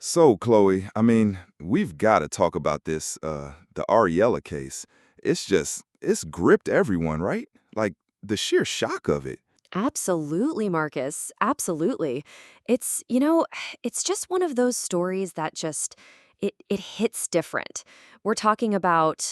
So, Chloe, we've got to talk about the Ariella case. It's gripped everyone, right? Like, the sheer shock of it. Absolutely, Marcus. Absolutely. It's just one of those stories that just it hits different. We're talking about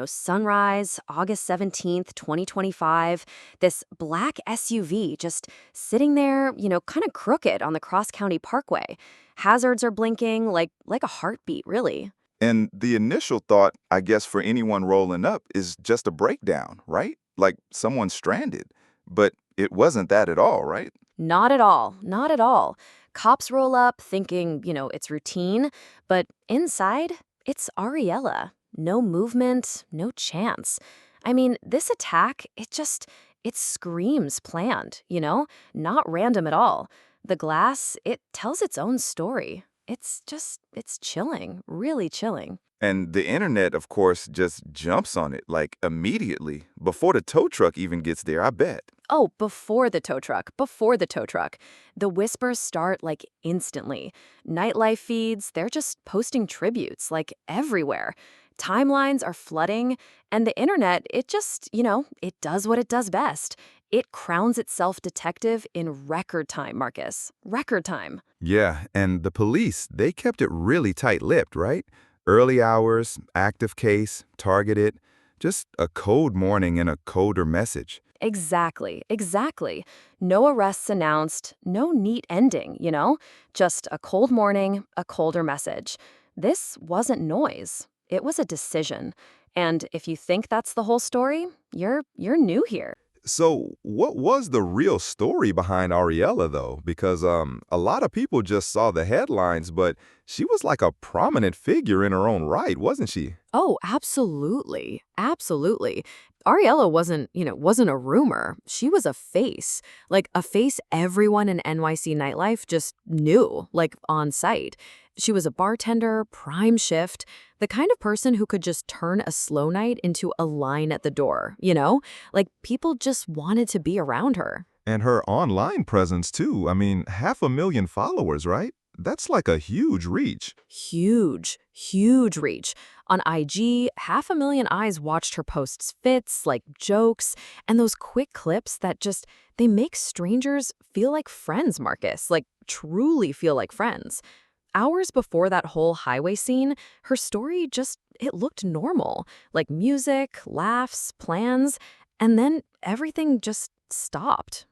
sunrise, August 17th, 2025, this black SUV just sitting there, kind of crooked on the Cross County Parkway. Hazards are blinking like a heartbeat, really. And the initial thought, I guess, for anyone rolling up is just a breakdown, right? Like someone stranded. But it wasn't that at all, right? Not at all. Not at all. Cops roll up thinking, it's routine, but inside, it's Ariella. No movement, no chance. I mean, this attack, it screams planned, Not random at all. The glass, it tells its own story. It's chilling, really chilling. And the internet, of course, just jumps on it, like immediately, before the tow truck even gets there, I bet. Oh, before the tow truck, before the tow truck. The whispers start like instantly. Nightlife feeds, they're just posting tributes like everywhere. Timelines are flooding, and the internet, it does what it does best. It crowns itself detective in record time, Marcus. Record time. Yeah, and the police, they kept it really tight-lipped, right? Early hours, active case, targeted, just a code morning and a colder message. Exactly, exactly. No arrests announced, no neat ending, Just a cold morning, a colder message. This wasn't noise. It was a decision. And if you think that's the whole story, you're new here. So, what was the real story behind Ariella, though? Because a lot of people just saw the headlines, but she was like a prominent figure in her own right, wasn't she? Oh, absolutely. Absolutely. Ariella wasn't a rumor. She was a face. Like a face everyone in NYC nightlife just knew, like on site. She was a bartender, prime shift, the kind of person who could just turn a slow night into a line at the door? Like people just wanted to be around her. And her online presence, too. 500,000 followers, right? That's like a huge reach. Huge, huge reach. On IG, 500,000 eyes watched her posts fits, like jokes, and those quick clips that they make strangers feel like friends, Marcus, like truly feel like friends. Hours before that whole highway scene, her story it looked normal, like music, laughs, plans, and then everything just stopped.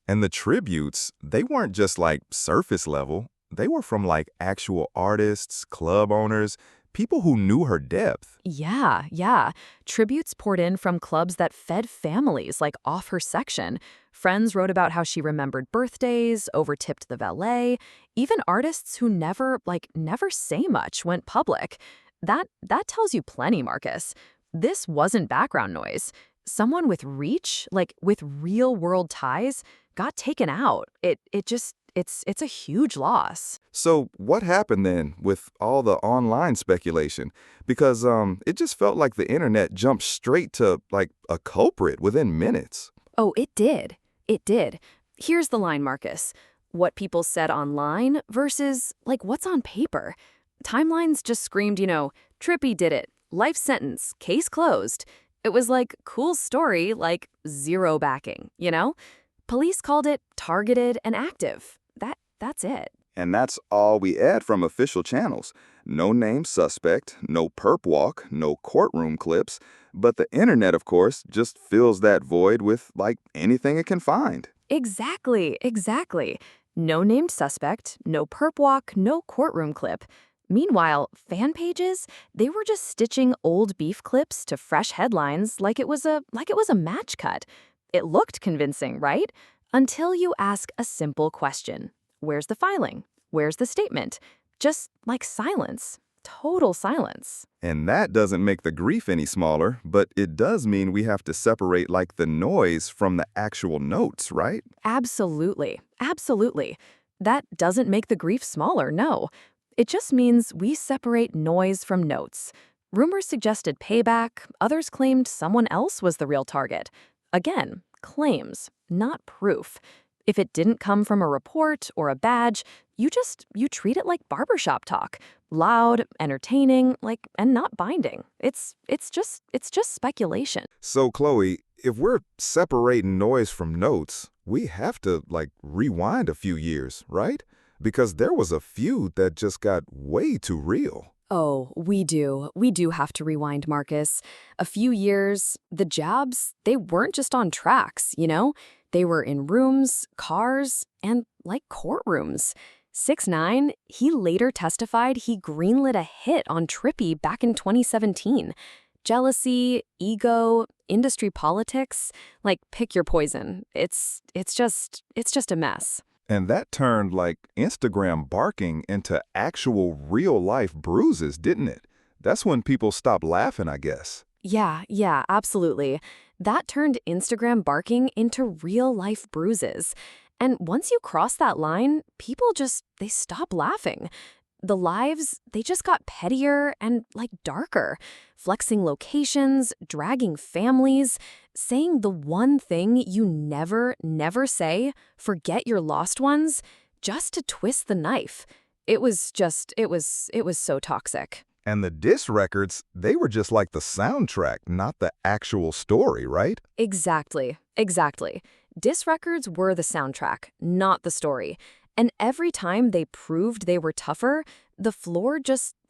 And the tributes, they weren't just like surface level. They were from like actual artists, club owners, people who knew her depth. Yeah, yeah. Tributes poured in from clubs that fed families, like off her section. Friends wrote about how she remembered birthdays, overtipped the valet. Even artists who never say much went public. That tells you plenty, Marcus. This wasn't background noise. Someone with reach, like with real-world ties, got taken out. It's a huge loss. So what happened then with all the online speculation? Because it just felt like the internet jumped straight to like a culprit within minutes. Oh, it did. It did. Here's the line, Marcus. What people said online versus, like, what's on paper. Timelines just screamed, Trippie did it. Life sentence. Case closed. It was like, cool story, like, zero backing? Police called it targeted and active. That's it. And that's all we had from official channels. No named suspect, no perp walk, no courtroom clips. But the internet, of course, just fills that void with like anything it can find. Exactly, exactly. No named suspect, no perp walk, no courtroom clip. Meanwhile, fan pages, they were just stitching old beef clips to fresh headlines like it was a match cut. It looked convincing, right? Until you ask a simple question. Where's the filing? Where's the statement? Just like silence. Total silence. And that doesn't make the grief any smaller, but it does mean we have to separate like the noise from the actual notes, right? Absolutely. Absolutely. That doesn't make the grief smaller, no. It just means we separate noise from notes. Rumors suggested payback, others claimed someone else was the real target. Again, claims, not proof. If it didn't come from a report or a badge, You treat it like barbershop talk. Loud, entertaining, and not binding. It's just speculation. So, Chloe, if we're separating noise from notes, we have to, rewind a few years, right? Because there was a feud that just got way too real. Oh, we do. We do have to rewind, Marcus. A few years, the jabs, they weren't just on tracks, you know? They were in rooms, cars, and courtrooms. 6ix9ine, he later testified he greenlit a hit on Trippie back in 2017. Jealousy, ego, industry politics, pick your poison. It's just a mess. And that turned, Instagram barking into actual real-life bruises, didn't it? That's when people stopped laughing, I guess. Yeah, absolutely. That turned Instagram barking into real-life bruises. And once you cross that line, people they stop laughing. The lives, they just got pettier and, darker. Flexing locations, dragging families, saying the one thing you never say, forget your lost ones, just to twist the knife. It was so toxic. And the diss records, they were just like the soundtrack, not the actual story, right? Exactly. Diss records were the soundtrack, not the story. And every time they proved they were tougher, the floor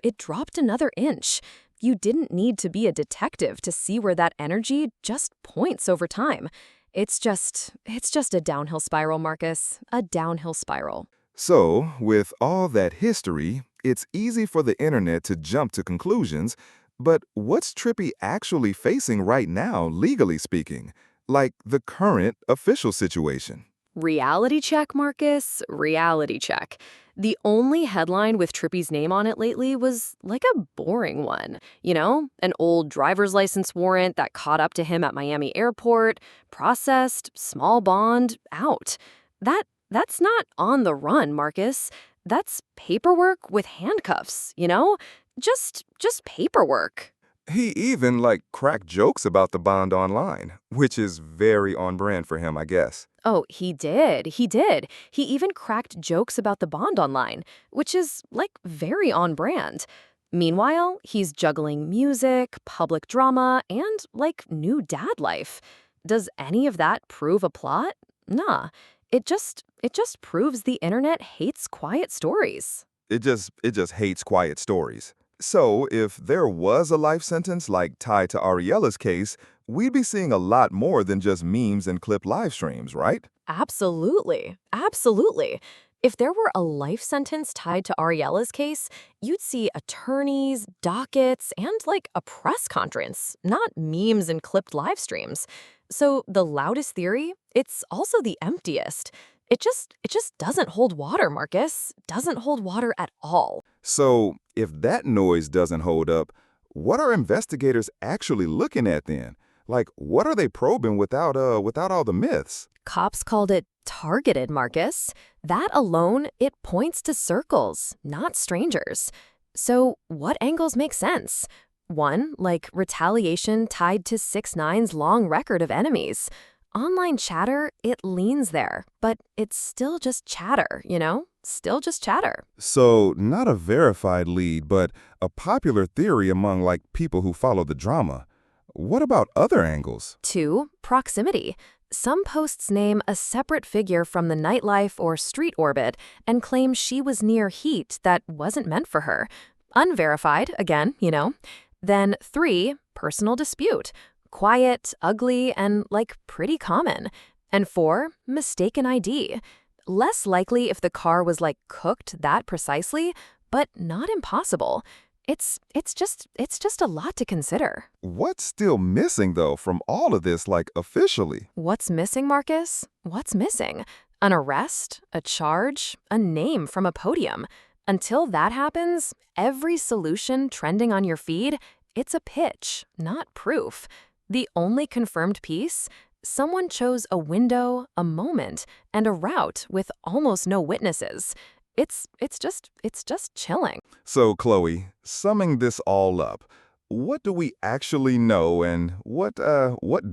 it dropped another inch. You didn't need to be a detective to see where that energy just points over time. It's just a downhill spiral, Marcus. A downhill spiral. So, with all that history, it's easy for the internet to jump to conclusions, but what's Trippie actually facing right now, legally speaking? Like the current official situation? Reality check, Marcus. Reality check. The only headline with Trippie's name on it lately was a boring one. You know, an old driver's license warrant that caught up to him at Miami airport, processed, small bond, out. That's not on the run, Marcus. That's paperwork with handcuffs, you know? Just paperwork. He even, cracked jokes about the bond online, which is very on brand for him, I guess. Oh, he did. He did. He even cracked jokes about the bond online, which is, very on brand. Meanwhile, he's juggling music, public drama, and, new dad life. Does any of that prove a plot? Nah. It just proves the internet hates quiet stories. It just hates quiet stories. So, if there was a life sentence tied to Ariella's case, we'd be seeing a lot more than just memes and clip live streams, right? Absolutely. If there were a life sentence tied to Ariella's case, you'd see attorneys, dockets, and a press conference, not memes and clipped live streams. So the loudest theory, it's also the emptiest. It just doesn't hold water, Marcus. Doesn't hold water at all. So, if that noise doesn't hold up, what are investigators actually looking at then? What are they probing without all the myths? Cops called it targeted, Marcus. That alone, it points to circles, not strangers. So what angles make sense? One, retaliation tied to 6ix9ine's long record of enemies. Online chatter, it leans there, but it's still just chatter, you know? Still just chatter. So, not a verified lead, but a popular theory among, people who follow the drama. What about other angles? 2, proximity. Some posts name a separate figure from the nightlife or street orbit and claim she was near heat that wasn't meant for her. Unverified, again, you know. Then 3, personal dispute. Quiet, ugly, and, pretty common. And 4, mistaken ID. Less likely if the car was, cooked that precisely, but not impossible. It's just a lot to consider. What's still missing, though, from all of this, officially? What's missing, Marcus? What's missing? An arrest, a charge, a name from a podium. Until that happens, every solution trending on your feed, it's a pitch, not proof. The only confirmed piece? Someone chose a window, a moment, and a route with almost no witnesses. It's just chilling. So, Chloe, summing this all up, what do we actually know and what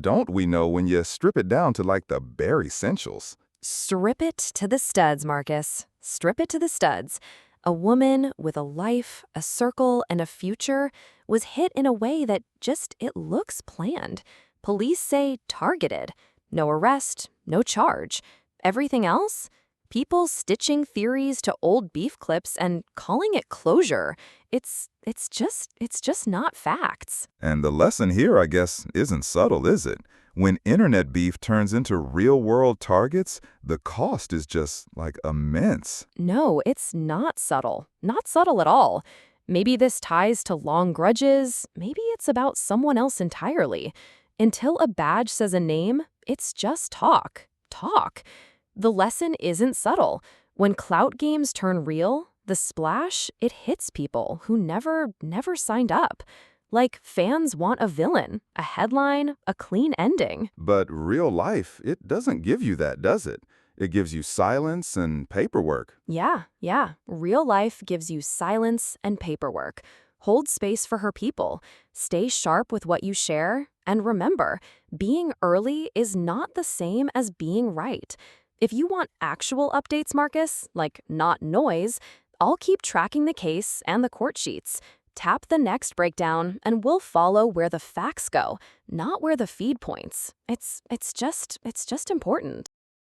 don't we know when you strip it down to the bare essentials? Strip it to the studs, Marcus. Strip it to the studs. A woman with a life, a circle, and a future was hit in a way that it looks planned. Police say targeted. No arrest, no charge. Everything else? People stitching theories to old beef clips and calling it closure. It's just not facts. And the lesson here, I guess, isn't subtle, is it? When internet beef turns into real-world targets, the cost is just, like, immense. No, it's not subtle. Not subtle at all. Maybe this ties to long grudges. Maybe it's about someone else entirely. Until a badge says a name, it's just talk. Talk. The lesson isn't subtle. When clout games turn real, the splash, it hits people who never signed up. Like fans want a villain, a headline, a clean ending. But real life, it doesn't give you that, does it? It gives you silence and paperwork. Yeah. Real life gives you silence and paperwork. Hold space for her people. Stay sharp with what you share. And remember, being early is not the same as being right. If you want actual updates, Marcus, like not noise, I'll keep tracking the case and the court sheets. Tap the next breakdown, and we'll follow where the facts go, not where the feed points. It's just important.